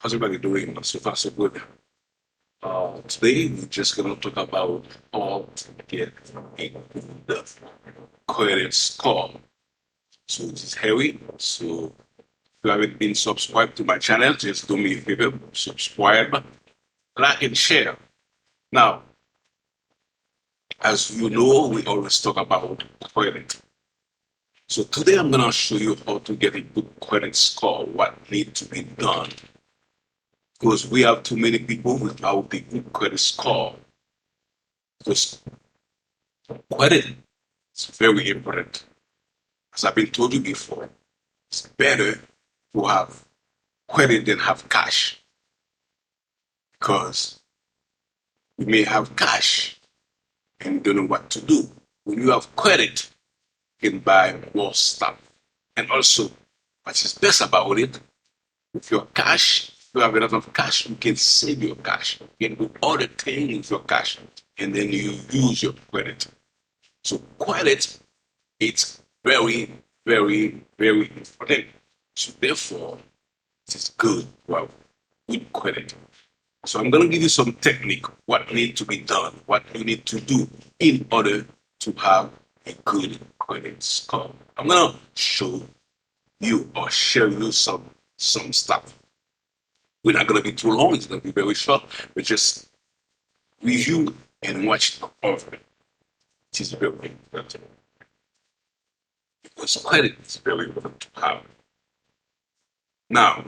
How's everybody doing? So far, so good. Today, we're just going to talk about how to get a good credit score. So, this is Harry. So, if you haven't been subscribed to my channel, just do me a favor, subscribe, like, and share. Now, as you know, we always talk about credit. So, today I'm going to show you how to get a good credit score, what needs to be done. Because we have too many people without a good credit score. Because credit is very important. As I've been told you before, it's better to have credit than have cash. Because you may have cash and you don't know what to do. When you have credit, you can buy more stuff. And also, what is best about it, with your cash, if you have a lot of cash, you can save your cash. You can do other things with your cash, and then you use your credit. So credit, it's very, very, very important. So therefore, it is good to have good credit. So I'm going to give you some technique, what needs to be done, what you need to do in order to have a good credit score. I'm going to show you or share you some stuff. We're not going to be too long. It's going to be very short. But just review and watch over it. It is very important. Because credit is very important to have. Now,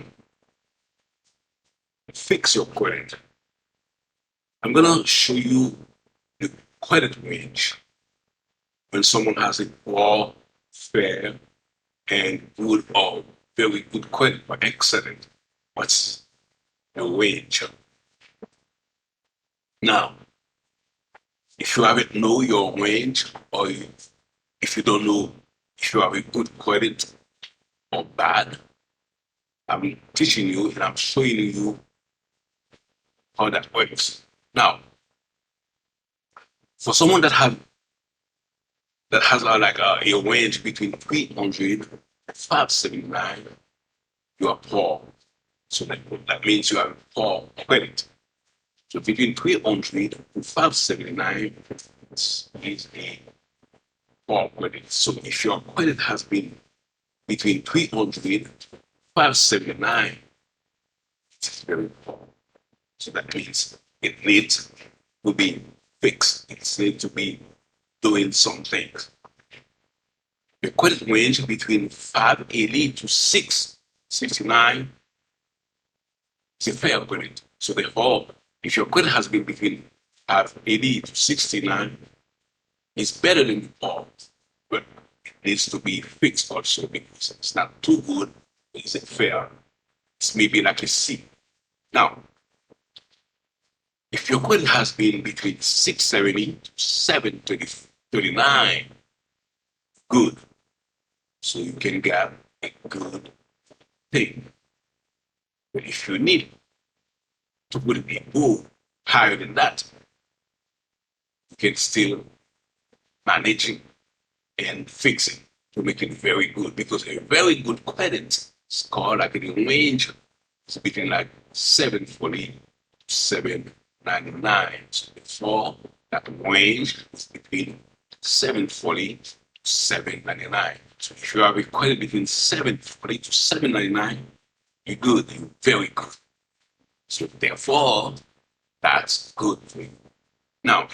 fix your credit. I'm going to show you the credit range when someone has a poor, fair, and good or very good credit or excellent. What's the range? Now, if you haven't know your range, or if you don't know if you have a good credit or bad, I'm teaching you and I'm showing you how that works. Now, for someone that has a range between 300 and 579, you are poor. So that means you have poor credit. So between 300 and 579 is a poor credit. So if your credit has been between 300 and 579, it's very poor. So that means it needs to be fixed. It needs to be doing some things. The credit range between 580 to 669 is a fair credit. So therefore, if your credit has been between 580 to 69, it's better than poor, but it needs to be fixed also because it's not too good. It's fair. It's maybe like a C. Now, if your credit has been between 670 to 739, good. So you can get a good thing. But if you need to put it a move higher than that, you can still manage it and fix it to make it very good. Because a very good credit score, like in the range, is between like 740 to 799. So therefore, that range is between 740 to 799. So if you have a credit between 740 to 799, you're good, you're very good. So therefore, that's good for you. Now,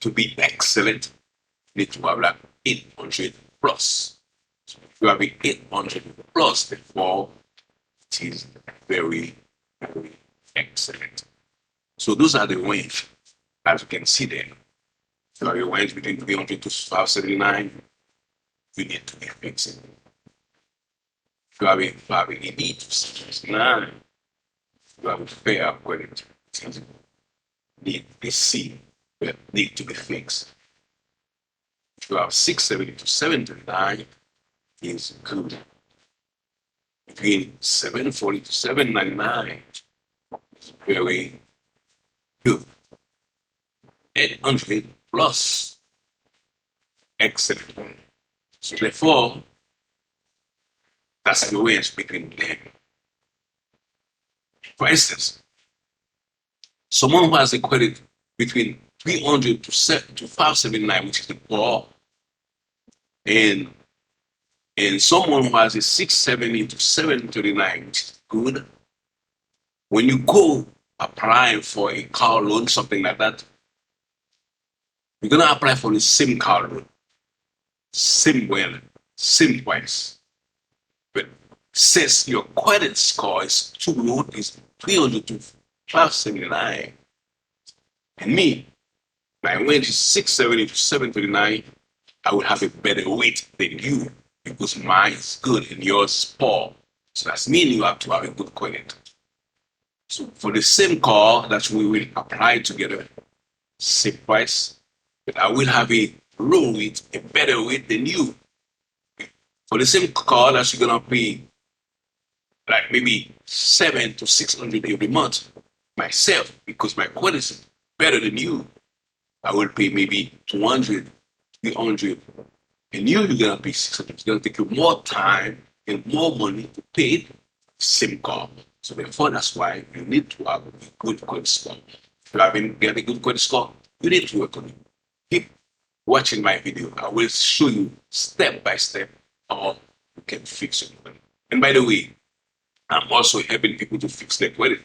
to be excellent, you need to have like 800 plus. So if you have an 800 plus, therefore, it is very, very excellent. So those are the range, as you can see there. If you have a range between 300 to 579, you need to be fixing. If you have a need to 669, you have a fair credit. Need to see that need to be fixed. If you have 670 to 739, is good. Between 740 to 799 is very good. 800 plus, excellent. So therefore, that's the range between them. For instance, someone who has a credit between 300 to 579, which is the poor, and someone who has a 670 to 739, which is good. When you go applying for a car loan, something like that, you're gonna apply for the same car loan, same well, same price. But since your credit score is too low, is 300 to 579, and me, my range is 670 to 739, I would have a better rate than you because mine is good and yours is poor. So that's meaning you have to have a good credit. So for the same car that we will apply together, same price, but I will have a low rate, a better rate than you. For the same car that you're gonna pay like maybe 700 to 600 every month myself because my credit is better than you. I will pay maybe 200, 300, and you're gonna pay 600. It's gonna take you more time and more money to pay the same car. So therefore, that's why you need to have a good credit score. If you haven't got a good credit score, you need to work on it. Keep watching my video. I will show you step by step how you can fix it. And by the way, I'm also helping people to fix their credit.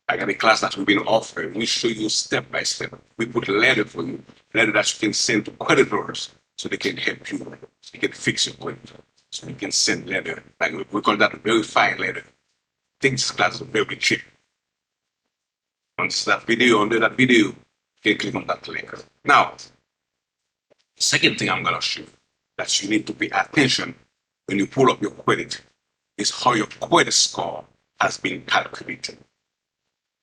I got a class that we've been offering. We show you step by step. We put a letter for you, letter that you can send to creditors so they can help you. So you can fix your credit. So you can send letter. Like we call that a verified letter. Things class is very cheap. Once that video, under that video, you can click on that link. Now, the second thing I'm gonna show you that you need to pay attention when you pull up your credit is how your credit score has been calculated.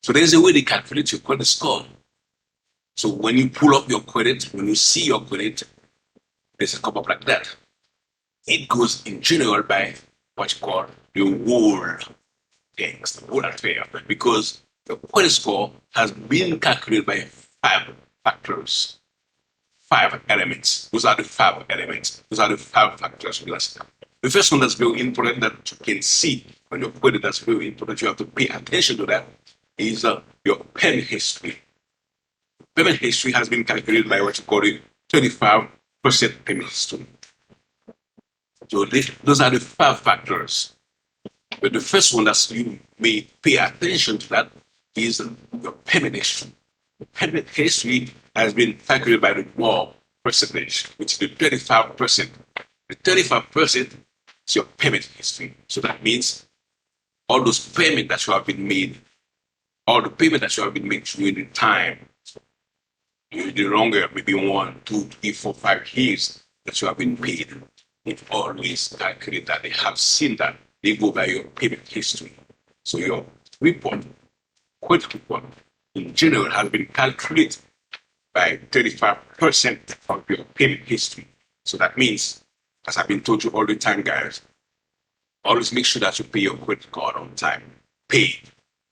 So there's a way to calculate your credit score. So when you pull up your credit, when you see your credit, there's a come up like that. It goes in general by what you call the whole things, the whole affair, because the credit score has been calculated by 5 factors, 5 elements. Those are the 5 elements. Those are the 5 factors. The first one that's very important that you can see on your credit that's very important, you have to pay attention to that, is your payment history. Payment history has been calculated by what you call the 35% payment history. So those are the 5 factors. But the first one that you may pay attention to that is your payment history. The payment history has been calculated by the WAR percentage, which is the 35%. The 35% is your payment history. So that means all those payments that you have been made, all the payment that you have been made during the time, the longer, maybe 1, 2, 3, 4, 5 years that you have been paid, it always calculate that they have seen that. They go by your payment history. So your report, credit report, in general has been calculated by 35% of your payment history. So that means, as I've been told you all the time, guys, always make sure that you pay your credit card on time. Pay,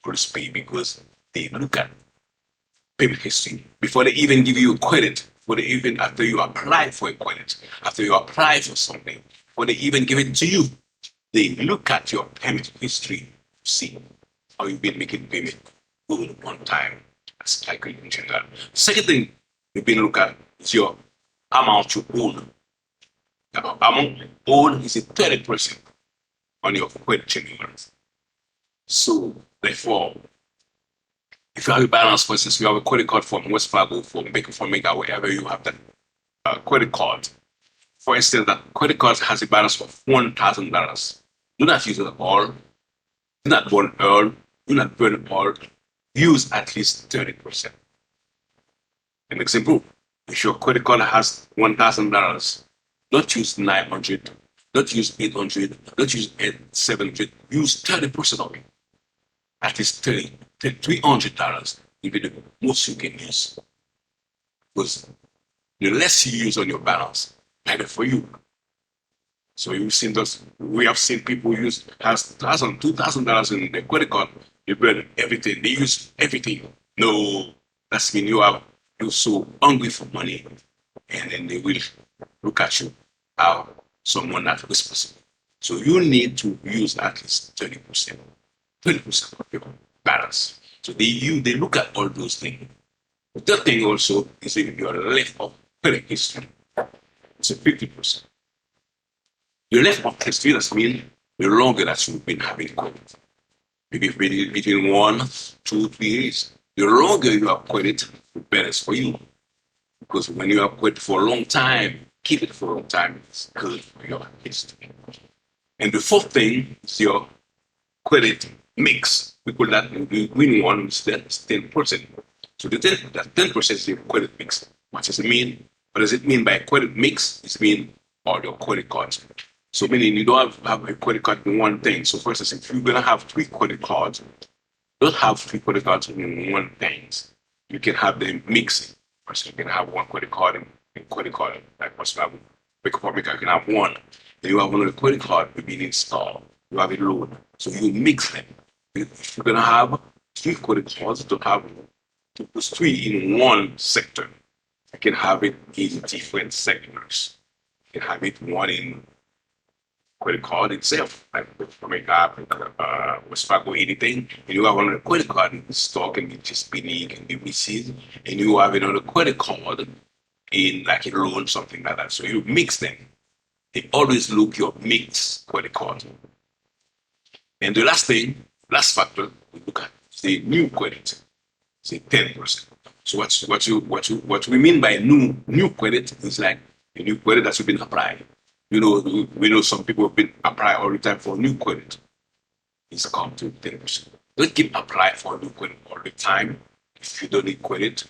always pay, because they look at payment history before they even give you a credit. Before they even after you apply for a credit, after you apply for something, before they even give it to you, they look at your payment history to see how you've been making payment good on time. That's like in general. Second thing you've been looking at is your amount you own. The amount you own is a 30% on your credit insurance. So therefore, if you have a balance, for instance, you have a credit card from West Fargo, from Bank of America, wherever you have that credit card. For instance, that credit card has a balance of $1,000. Do not use it all. Do not burn all. Do not burn all. Use at least 30%. An example, if your credit card has $1,000, don't use 900, don't use 800, don't use 700. Use 30% of it. At least $300 will be the most you can use. Because the less you use on your balance, better for you. So you've seen those. We have seen people use has $1,000, $2,000 in their credit card. They burn everything. They use everything. No, that's mean you're so hungry for money, and then they will look at you how someone not responsible. So you need to use at least 30%. 20% of your balance. So they look at all those things. The third thing also is in your left of credit history. It's a 50%. Your left of history does mean the longer that you've been having credit. Maybe between 1, 2, 3 years. The longer you have credit, the better it's for you. Because when you have credit for a long time, keep it for a long time, it's good for your history. And the fourth thing is your credit mix. We call that the green one is 10%. So that 10% is your credit mix. What does it mean? What does it mean by credit mix? It means all your credit cards. So meaning you don't have a credit card in one thing. So for instance, if you're gonna have 3 credit cards, don't have 3 credit cards in one thing. You can have them mixing. So you can have one credit card and credit card, like what's that? Make up you can have one. Then you have another credit card maybe installed. You have it loan. So you mix them. If you're gonna have 3 credit cards, don't have to put 3 in one sector. You can have it in different sectors. You can have it one in credit card itself, like from a West Fargo anything, and you have another credit card in stock and just Chesapeake can be received, and you have another credit card in like a loan, something like that. So you mix them. They always look your mixed credit card. And the last factor we look at is the new credit. Say 10%. So what we mean by new credit is like a new credit that's been applied. We know some people have been applying all the time for new credit. It's come to 10%. Don't keep applying for new credit all the time if you don't need credit,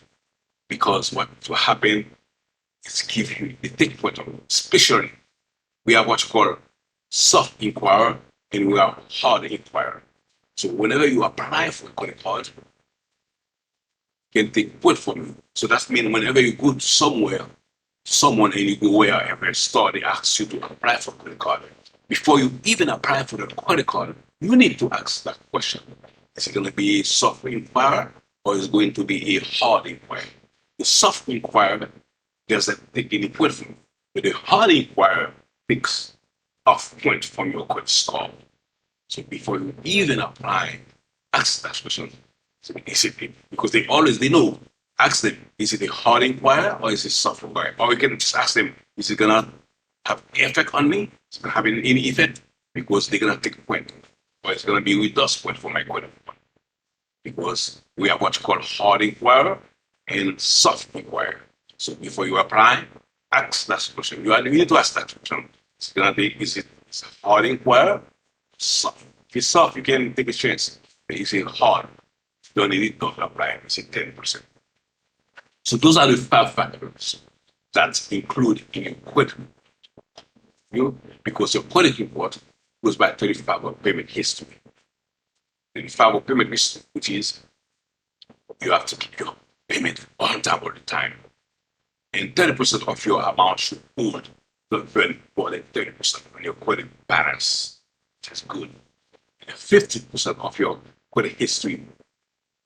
because what will happen is give you the take point of it. Especially we have what you call soft inquirer and we have hard inquirer. So whenever you apply for a credit card, you can take point from you. So that means whenever you go to someone and you go wherever store, they ask you to apply for a credit card. Before you even apply for the credit card, you need to ask that question. Is it going to be a soft inquirer or is it going to be a hard inquirer? The soft inquirer doesn't take any point from you, but the hard inquirer takes off point from your credit score. So before you even apply, ask that question. So is it, because they know. Ask them, is it a hard inquiry or is it soft inquiry? Or you can just ask them, is it gonna have effect on me? Is it gonna have any effect? Because they're gonna take a point. Or it's gonna be with us point for my credit. Because we have what you call hard inquiry and soft inquiry. So before you apply, ask that question. You need to ask that question. It's gonna be, is it a hard inquiry? Soft. If it's soft, you can take a chance. But is it hard? You don't need it to apply. It's 10%. So those are the 5 factors that include in your credit. Because your credit report goes by 35 of payment history. 35 of payment history, which is you have to keep your payment on time all the time. And 30% of your amount should hold not burn more than 30% on your credit balance, which is good. And 50% of your credit history,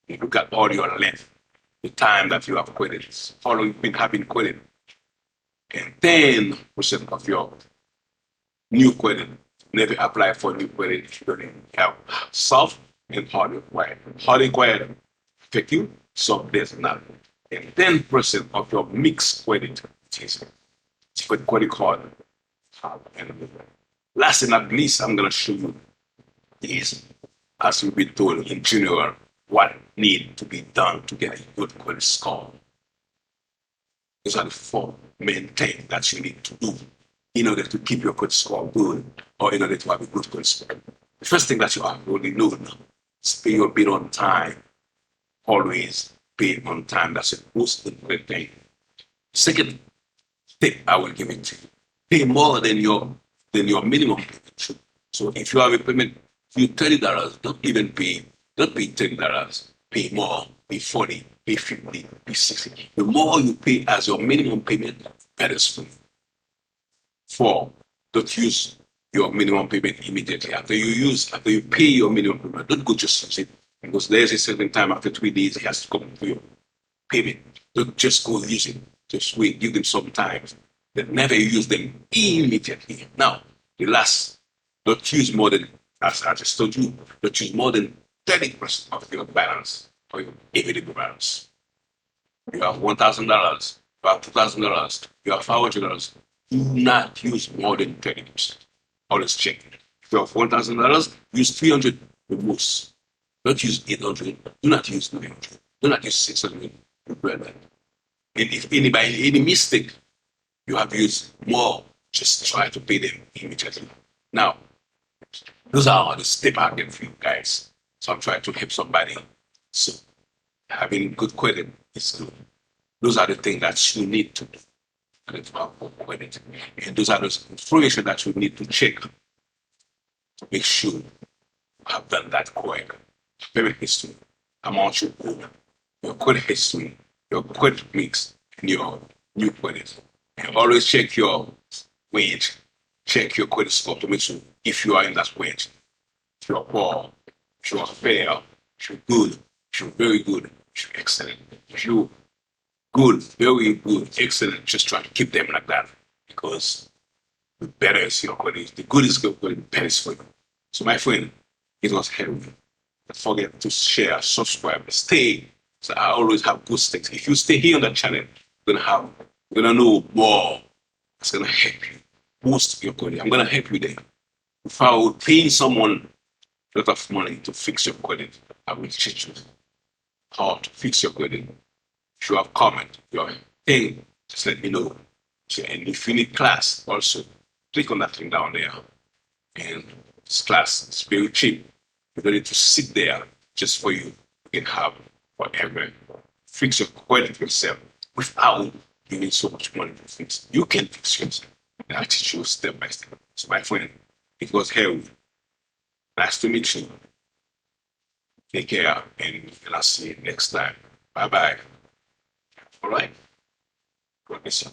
you look at all your length, the time that you have credit, how long you've been having credit, and 10% of your new credit. Never apply for new credit if you don't have soft and hard inquiry. Hard inquiry affect you, soft does not. And 10% of your mixed credit, which is credit card. And last and not least, I'm gonna show you is, as we've been told in general, what need to be done to get a good credit score. Those are the 4 main things that you need to do in order to keep your credit score good or in order to have a good credit score. The first thing that you have already known is pay your bill on time. Always pay on time. That's the most important thing. Second tip I will give it to you. Pay more than your minimum payment. So if you have a payment, you $30, don't pay $10. Pay more, pay 40, pay 50, pay 60. The more you pay as your minimum payment, better is for you. 4, don't use your minimum payment immediately. After you pay your minimum payment, don't go just use it. Because there's a certain time after 3 days, it has to come for your payment. Don't just go use it. Just wait, give them some time. But never use them immediately. Now, the last, don't use more than As I just told you, don't use more than 30% of your balance or your available balance. You have $1,000, you have $2,000, you have $500. Do not use more than 30%. Always check. If you have $1,000, use 300 the most. Don't use 800. Do not use 900. Do not use 600. And if anybody any mistake, you have used more, just try to pay them immediately. Now, those are the steps I can for you guys. So I'm trying to help somebody. So having good credit is good. Those are the things that you need to do. Credit. And those are the information that you need to check to make sure you have done that correct. Payment history, amount you owe, your credit history, your credit mix, and your new credit. And always check your wage, check your credit score to make sure if you are in that wage, if you're poor, if you're fair, if you're good, if you're very good, if you're excellent, if you're good, very good, excellent, just try to keep them like that because the better is your credit, the good is good, the better is for you. So, my friend, it was helpful. Don't forget to share, subscribe, stay. So I always have good things. If you stay here on the channel, you're gonna know more. It's gonna help you boost your credit. I'm gonna help you there. If I would pay someone a lot of money to fix your credit, I will teach you how to fix your credit. If you have comment, your thing, just let me know. So, and if you need class, also click on that thing down there. And this class is very cheap. You don't need to sit there just for you. You can have whatever. Fix your credit yourself without giving so much money to fix. You can fix yourself. And I'll teach you step by step. So my friend, it was hell. Nice to meet you. Take care and I'll see you next time. Bye bye. All right. God bless you.